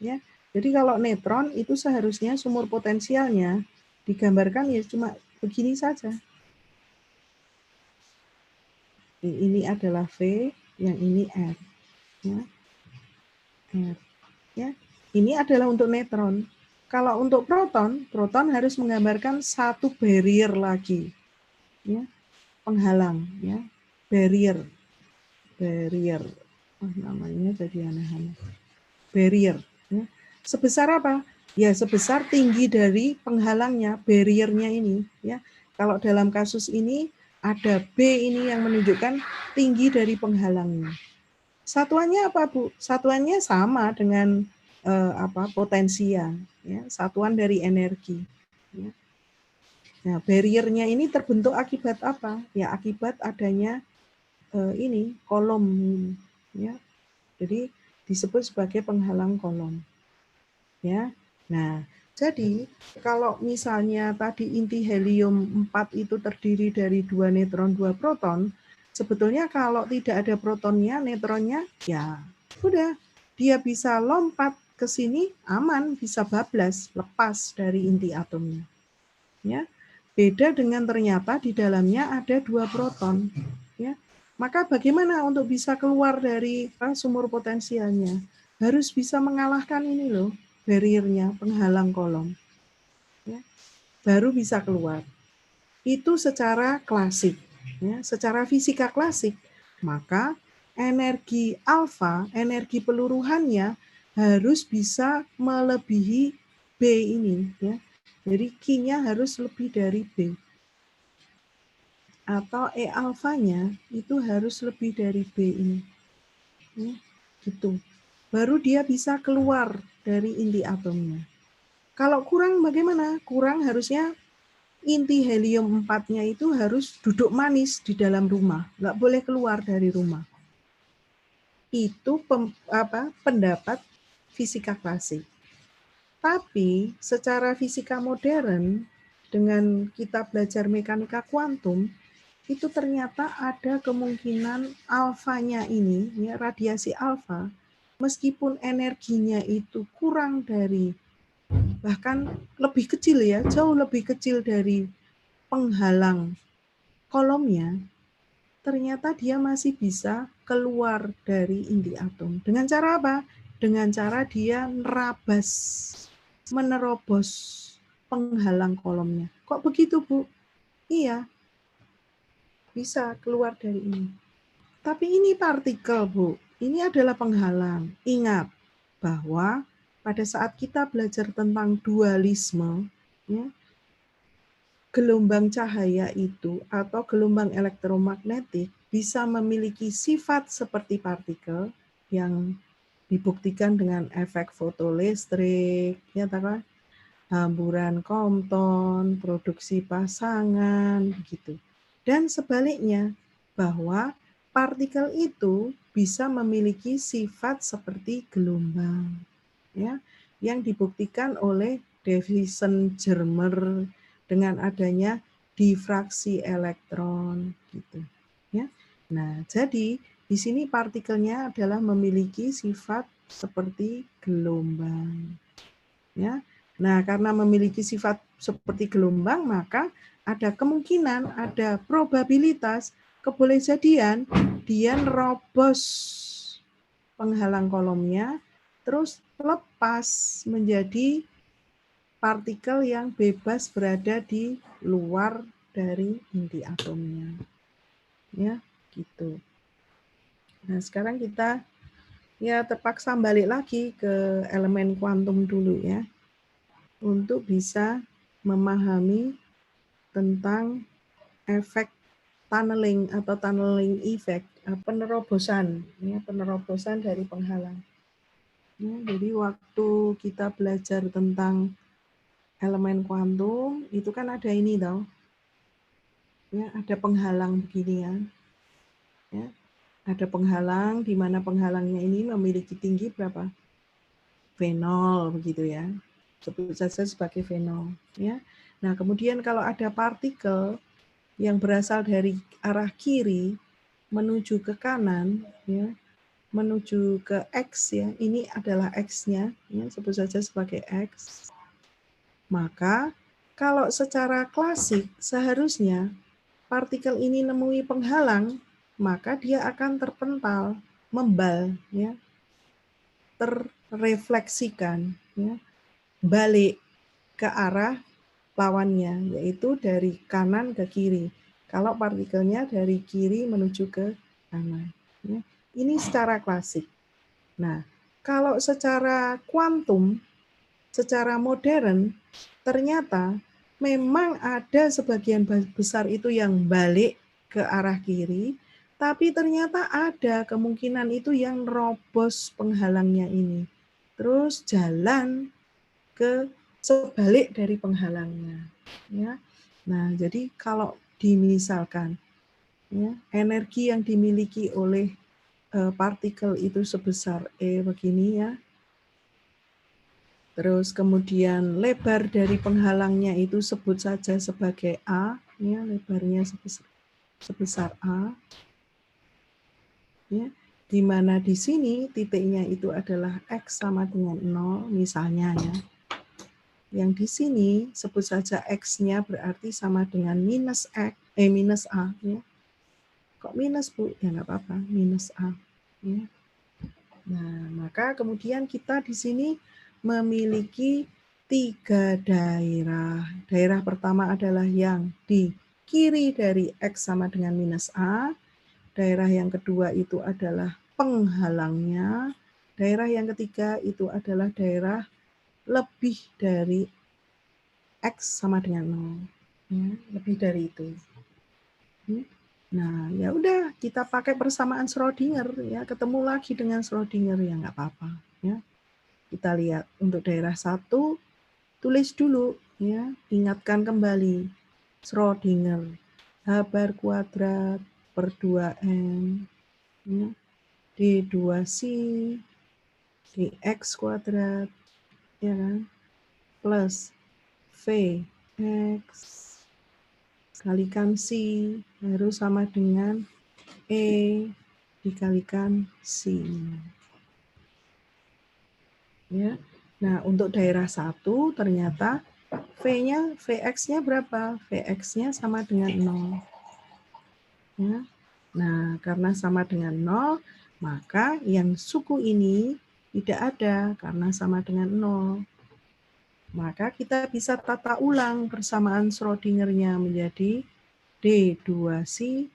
ya. Jadi kalau neutron itu seharusnya sumur potensialnya digambarkan ya cuma begini saja. Ini adalah V, yang ini R. Ya. R. Ya. Ini adalah untuk neutron. Kalau untuk proton, proton harus menggambarkan satu barrier lagi. Ya. Penghalang. Ya. Barrier. Namanya jadi aneh-aneh. Barrier. Ya. Sebesar apa? Ya, sebesar tinggi dari penghalangnya, barriernya ini. Ya. Kalau dalam kasus ini, ada B ini yang menunjukkan tinggi dari penghalangnya. Satuannya apa, Bu? Satuannya sama dengan potensia, ya, satuan dari energi. Ya. Nah, barriernya ini terbentuk akibat apa? Ya, akibat adanya ini kolom, ya. Jadi disebut sebagai penghalang kolom. Ya. Nah, jadi kalau misalnya tadi inti helium 4 itu terdiri dari 2 neutron, 2 proton, sebetulnya kalau tidak ada protonnya, neutronnya, ya udah, dia bisa lompat ke sini aman, bisa bablas, lepas dari inti atomnya. Ya. Beda dengan ternyata di dalamnya ada 2 proton. Ya. Maka bagaimana untuk bisa keluar dari sumur potensialnya? Harus bisa mengalahkan ini loh, barriernya, penghalang kolom. Ya. Baru bisa keluar. Itu secara klasik. Ya. Secara fisika klasik, maka energi alfa, energi peluruhannya harus bisa melebihi B ini. Ya. Jadi Q-nya harus lebih dari B. Atau E alfanya itu harus lebih dari B ini. Ya, gitu. Baru dia bisa keluar dari inti atomnya. Kalau kurang bagaimana? Kurang harusnya inti helium 4-nya itu harus duduk manis di dalam rumah. Nggak boleh keluar dari rumah. Itu pendapat fisika klasik. Tapi secara fisika modern, dengan kita belajar mekanika kuantum, itu ternyata ada kemungkinan alfanya ini, ya, radiasi alfa, meskipun energinya itu kurang dari, bahkan lebih kecil ya, jauh lebih kecil dari penghalang kolomnya, ternyata dia masih bisa keluar dari inti atom. Dengan cara apa? dengan cara dia nerabas, menerobos penghalang kolomnya. Kok begitu, Bu? Iya, bisa keluar dari ini. Tapi ini partikel, Bu. Ini adalah penghalang. Ingat bahwa pada saat kita belajar tentang dualisme, ya, gelombang cahaya itu atau gelombang elektromagnetik bisa memiliki sifat seperti partikel yang dibuktikan dengan efek fotolistrik, ya kan? Hamburan Compton, produksi pasangan, begitu. Dan sebaliknya, bahwa partikel itu bisa memiliki sifat seperti gelombang, ya, yang dibuktikan oleh Davison-Germer dengan adanya difraksi elektron, gitu, ya. Nah, jadi di sini partikelnya adalah memiliki sifat seperti gelombang, ya. Nah, karena memiliki sifat seperti gelombang, maka ada kemungkinan, ada probabilitas, kebolehjadian dia nerobos penghalang kolomnya, terus lepas menjadi partikel yang bebas berada di luar dari inti atomnya. Ya, gitu. Nah, sekarang kita ya terpaksa balik lagi ke elemen kuantum dulu ya, untuk bisa memahami tentang efek tunneling atau tunneling effect, penerobosan, ya, penerobosan dari penghalang. Ya, jadi waktu kita belajar tentang elemen kuantum itu kan ada ini tau, ya, ada penghalang begini ya, ada penghalang di mana penghalangnya ini memiliki tinggi berapa? V0 begitu ya, sebut saja sebagai V0 ya. Nah kemudian kalau ada partikel yang berasal dari arah kiri menuju ke kanan ya, menuju ke X ya, ini adalah X-nya ya, sebut saja sebagai X. Maka kalau secara klasik seharusnya partikel ini nemui penghalang, maka dia akan terpental, membal ya, terrefleksikan ya, balik ke arah lawannya, yaitu dari kanan ke kiri. Kalau partikelnya dari kiri menuju ke kanan. Ya. Ini secara klasik. Nah, kalau secara kuantum, secara modern, ternyata memang ada sebagian besar itu yang balik ke arah kiri, tapi ternyata ada kemungkinan itu yang robos penghalangnya ini. Terus jalan ke sebalik dari penghalangnya. Ya. Nah, jadi kalau dimisalkan ya, energi yang dimiliki oleh partikel itu sebesar E begini ya. Terus kemudian lebar dari penghalangnya itu sebut saja sebagai A, ya, lebarnya sebesar A. Ya, di mana di sini titiknya itu adalah X sama dengan 0 misalnya ya. Yang di sini sebut saja X-nya berarti sama dengan minus X, minus A. Ya. Kok minus, Bu? Ya nggak apa-apa, minus A. Ya. Nah, maka kemudian kita di sini memiliki 3 daerah. Daerah pertama adalah yang di kiri dari X sama dengan minus A. Daerah yang kedua itu adalah penghalangnya. Daerah yang ketiga itu adalah daerah lebih dari X sama dengan 0. Ya, lebih dari itu. Nah, ya udah kita pakai persamaan Schrödinger ya, ketemu lagi dengan Schrödinger ya nggak apa-apa ya. Kita lihat untuk daerah 1, tulis dulu ya, ingatkan kembali Schrödinger H² per 2M ya, D2C dx kuadrat ya kan, plus Vx kalikan C harus sama dengan E dikalikan C. Ya. Nah, untuk daerah 1 ternyata V-nya, Vx-nya berapa? Vx-nya sama dengan 0. Ya. Nah, karena sama dengan 0, maka yang suku ini Tidak ada karena sama dengan 0. Maka kita bisa tata ulang persamaan Schrödingernya menjadi D2C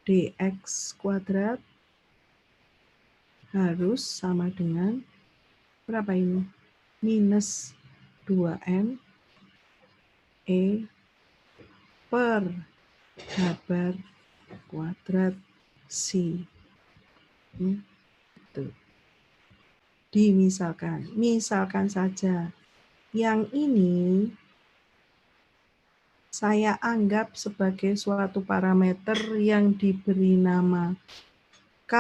dx kuadrat harus sama dengan berapa ini? Minus 2n E per H bar kuadrat C. Tuh. Misalkan saja yang ini saya anggap sebagai suatu parameter yang diberi nama K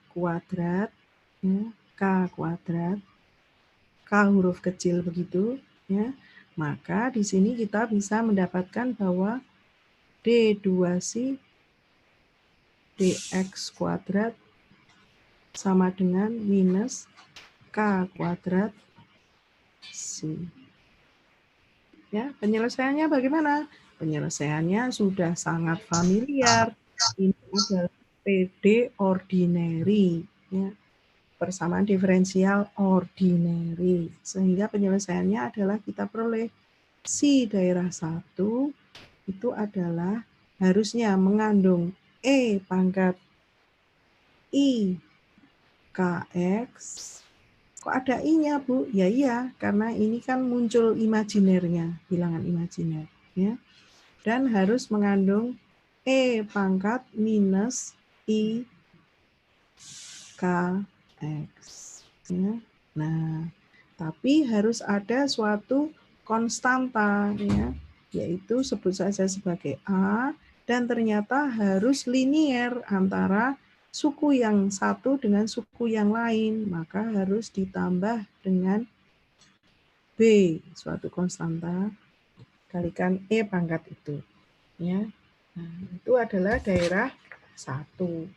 kuadrat, ya, K kuadrat, K huruf kecil begitu, ya. Maka di sini kita bisa mendapatkan bahwa D2C dx kuadrat sama dengan minus K kuadrat C. Ya, penyelesaiannya bagaimana? Penyelesaiannya sudah sangat familiar. Ini adalah PD ordinary, ya. Persamaan diferensial ordinary. Sehingga penyelesaiannya adalah kita peroleh si daerah 1 itu adalah harusnya mengandung E pangkat I KX. Kok ada I-nya, Bu? Ya iya, karena ini kan muncul imajinernya, bilangan imajiner. Ya. Dan harus mengandung E pangkat minus I KX. Ya. Nah, tapi harus ada suatu konstanta, ya, yaitu sebut saja sebagai A, dan ternyata harus linier antara suku yang satu dengan suku yang lain, maka harus ditambah dengan B, suatu konstanta, kalikan E pangkat itu. Ya. Nah, itu adalah daerah 1.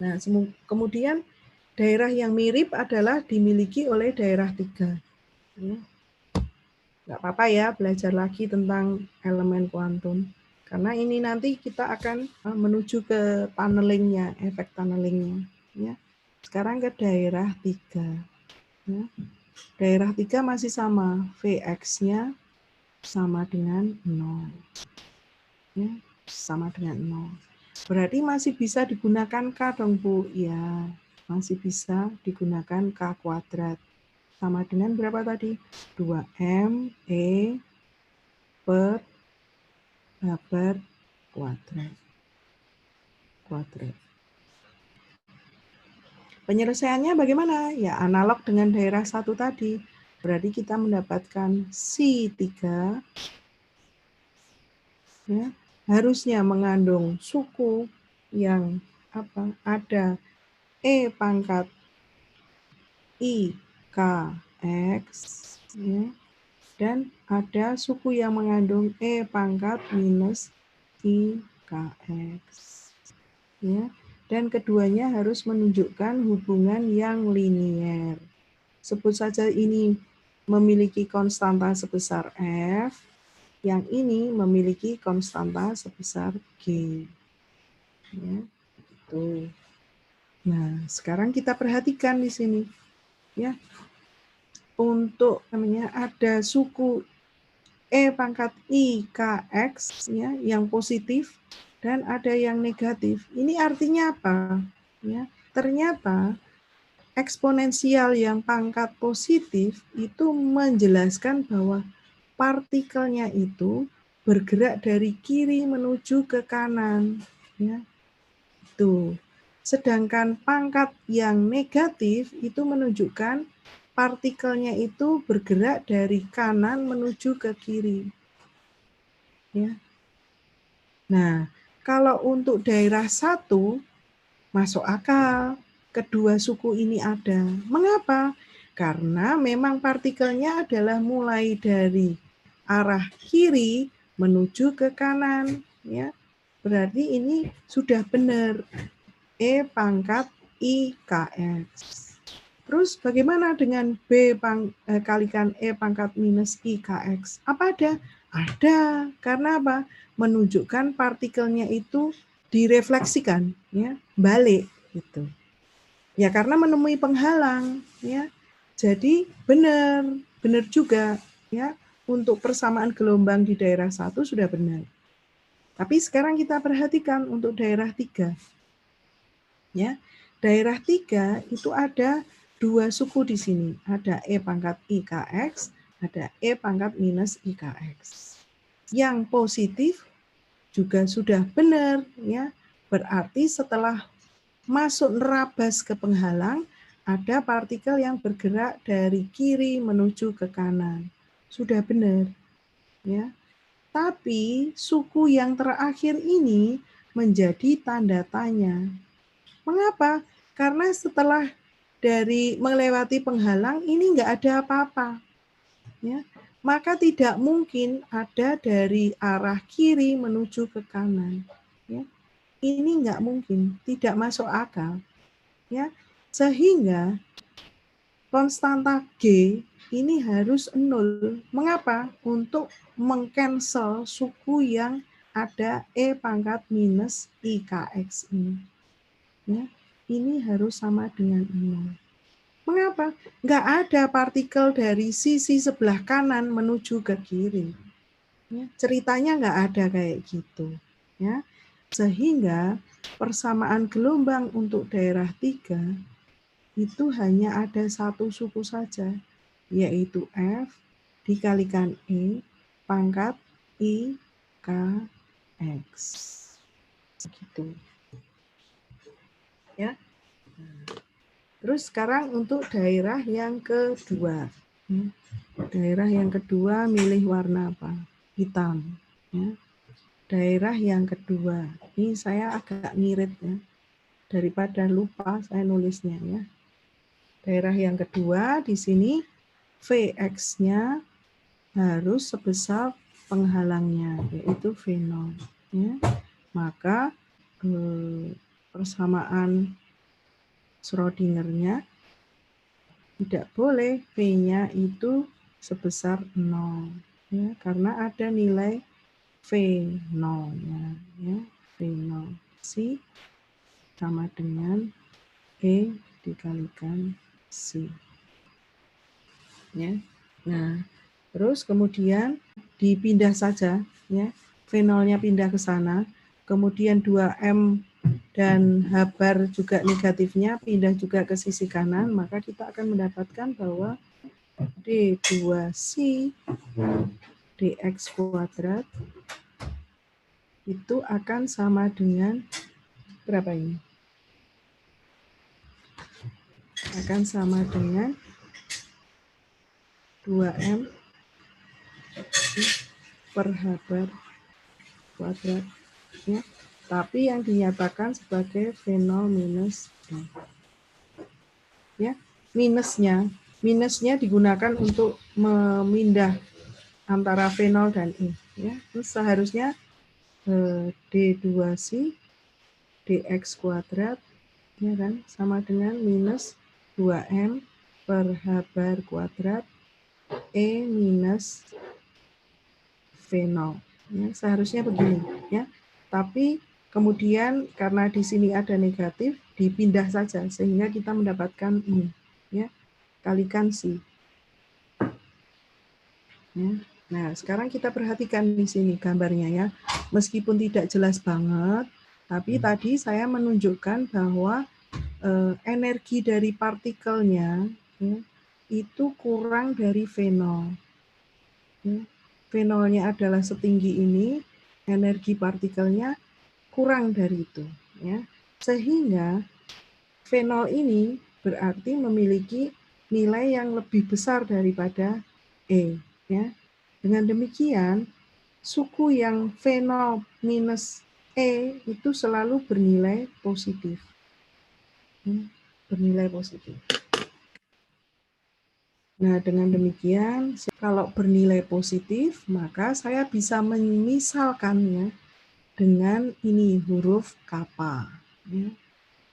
Nah, kemudian daerah yang mirip adalah dimiliki oleh daerah 3. Ya. Nggak apa-apa ya belajar lagi tentang elemen kuantum. Karena ini nanti kita akan menuju ke tunnelingnya, efek tunnelingnya. Ya. Sekarang ke daerah 3. Ya. Daerah 3 masih sama, Vx-nya sama dengan 0. Ya, sama dengan 0. Berarti masih bisa digunakan K dong, Bu? Ya, masih bisa digunakan K kuadrat. Sama dengan berapa tadi? 2M E per H bar kuadrat. Penyelesaiannya bagaimana? Ya, analog dengan daerah 1 tadi. Berarti kita mendapatkan C3, ya, harusnya mengandung suku yang ada E pangkat I KX, ya, dan ada suku yang mengandung E pangkat minus I KX. Ya. Dan keduanya harus menunjukkan hubungan yang linier. Sebut saja ini memiliki konstanta sebesar F, yang ini memiliki konstanta sebesar G. Ya, itu. Nah, sekarang kita perhatikan di sini. Ya, untuk ada suku E pangkat I KX, ya, yang positif dan ada yang negatif. Ini artinya apa? Ya, ternyata eksponensial yang pangkat positif itu menjelaskan bahwa partikelnya itu bergerak dari kiri menuju ke kanan. Ya, itu. Sedangkan pangkat yang negatif itu menunjukkan partikelnya itu bergerak dari kanan menuju ke kiri. Ya. Nah, kalau untuk daerah 1, masuk akal. Kedua suku ini ada. Mengapa? Karena memang partikelnya adalah mulai dari arah kiri menuju ke kanan. Ya. Berarti ini sudah benar. E pangkat IKX. Terus bagaimana dengan B kalikan E pangkat minus IKX? Apa ada? Ada. Karena apa? Menunjukkan partikelnya itu direfleksikan, ya, balik gitu. Ya karena menemui penghalang, ya. Jadi benar juga, ya. Untuk persamaan gelombang di daerah 1 sudah benar. Tapi sekarang kita perhatikan untuk daerah 3. Ya. Daerah 3 itu ada 2 suku di sini. Ada E pangkat IKX, ada E pangkat minus IKX. Yang positif juga sudah benar, ya. Berarti setelah masuk nerabas ke penghalang, ada partikel yang bergerak dari kiri menuju ke kanan. Sudah benar, ya. Tapi suku yang terakhir ini menjadi tanda tanya. Mengapa? Karena setelah dari melewati penghalang ini nggak ada apa-apa, ya. Maka tidak mungkin ada dari arah kiri menuju ke kanan, ya. Ini nggak mungkin, tidak masuk akal, ya. Sehingga konstanta G ini harus 0. Mengapa? Untuk mengcancel suku yang ada E pangkat minus IKX ini. Ya, ini harus sama dengan 0. Mengapa? Nggak ada partikel dari sisi sebelah kanan menuju ke kiri. Ya, ceritanya nggak ada kayak gitu. Ya, sehingga persamaan gelombang untuk daerah 3 itu hanya ada satu suku saja, yaitu F dikalikan E pangkat IKX. Gitu. Ya. Terus sekarang untuk daerah yang kedua. Daerah yang kedua milih warna apa? Hitam. Ya. Daerah yang kedua. Ini saya agak ngirit ya. Daripada lupa saya nulisnya ya. Daerah yang kedua di sini Vx-nya harus sebesar penghalangnya, yaitu V0. Ya. Maka persamaan Schrödinger-nya tidak boleh V-nya itu sebesar 0. Ya, karena ada nilai V0-nya. Ya, V0 C sama dengan E dikalikan C. Ya. Nah, terus kemudian dipindah saja, ya. V0-nya pindah ke sana, kemudian 2M dan H bar juga negatifnya pindah juga ke sisi kanan, maka kita akan mendapatkan bahwa D2C dx kuadrat itu akan sama dengan berapa ini? Akan sama dengan 2M per H bar kuadrat. Ya. Tapi yang dinyatakan sebagai V0 minus E. Ya, minusnya digunakan untuk memindah antara V0 dan E. Ya, terus seharusnya D2C dx kuadrat ya kan sama dengan minus 2M per H bar kuadrat E minus V0. Ya, seharusnya begini ya. Tapi kemudian karena di sini ada negatif dipindah saja sehingga kita mendapatkan ini ya. Kalikan C. Ya. Nah, sekarang kita perhatikan di sini gambarnya ya. Meskipun tidak jelas banget, tapi tadi saya menunjukkan bahwa energi dari partikelnya ya, itu kurang dari V0. Ya. V0-nya adalah setinggi ini, energi partikelnya kurang dari itu. Ya. Sehingga V0 ini berarti memiliki nilai yang lebih besar daripada E. Ya. Dengan demikian, suku yang V0 minus E itu selalu bernilai positif. Bernilai positif. Nah, dengan demikian, kalau bernilai positif, maka saya bisa memisalkannya dengan ini huruf kappa. Ya.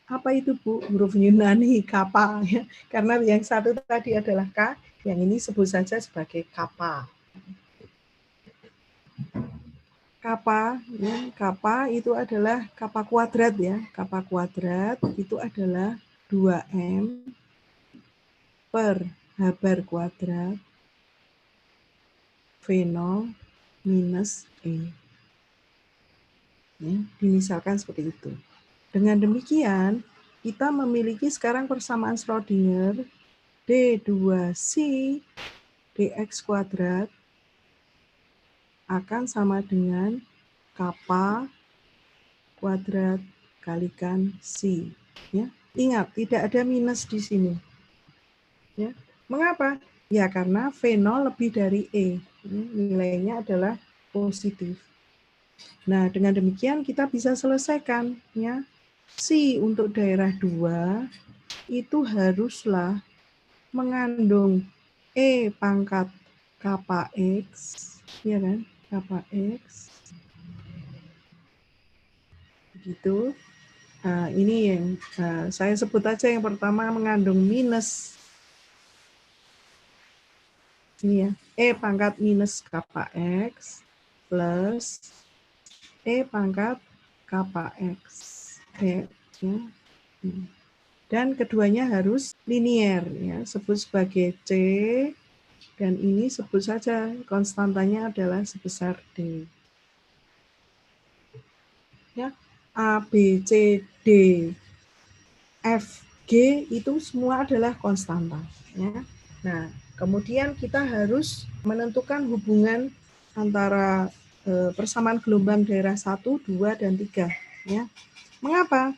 Apa itu Bu? Huruf Yunani kappa. Ya. Karena yang satu tadi adalah K, yang ini sebut saja sebagai kappa. Kappa, ya, kappa itu adalah kappa kuadrat ya. Kappa kuadrat itu adalah 2M per H bar kuadrat V0 minus E. Ya, dimisalkan seperti itu. Dengan demikian, kita memiliki sekarang persamaan Schrödinger D2C dx kuadrat akan sama dengan kappa kuadrat kalikan C. Ya. Ingat, tidak ada minus di sini. Ya. Mengapa? Ya karena V0 lebih dari E. Nilainya adalah positif. Nah, dengan demikian kita bisa selesaikan. Ya. C untuk daerah 2 itu haruslah mengandung E pangkat kappa X, ya kan? Kappa X. Begitu. Nah, ini yang saya sebut aja yang pertama mengandung minus. Ini ya, E pangkat minus kappa X plus E pangkat kappa X. Ya. Dan keduanya harus linier, ya, sebut sebagai C, dan ini sebut saja konstantanya adalah sebesar D. Ya, A, B, C, D, F, G itu semua adalah konstanta. Ya. Nah, kemudian kita harus menentukan hubungan antara persamaan gelombang daerah 1, 2, dan 3. Ya. Mengapa?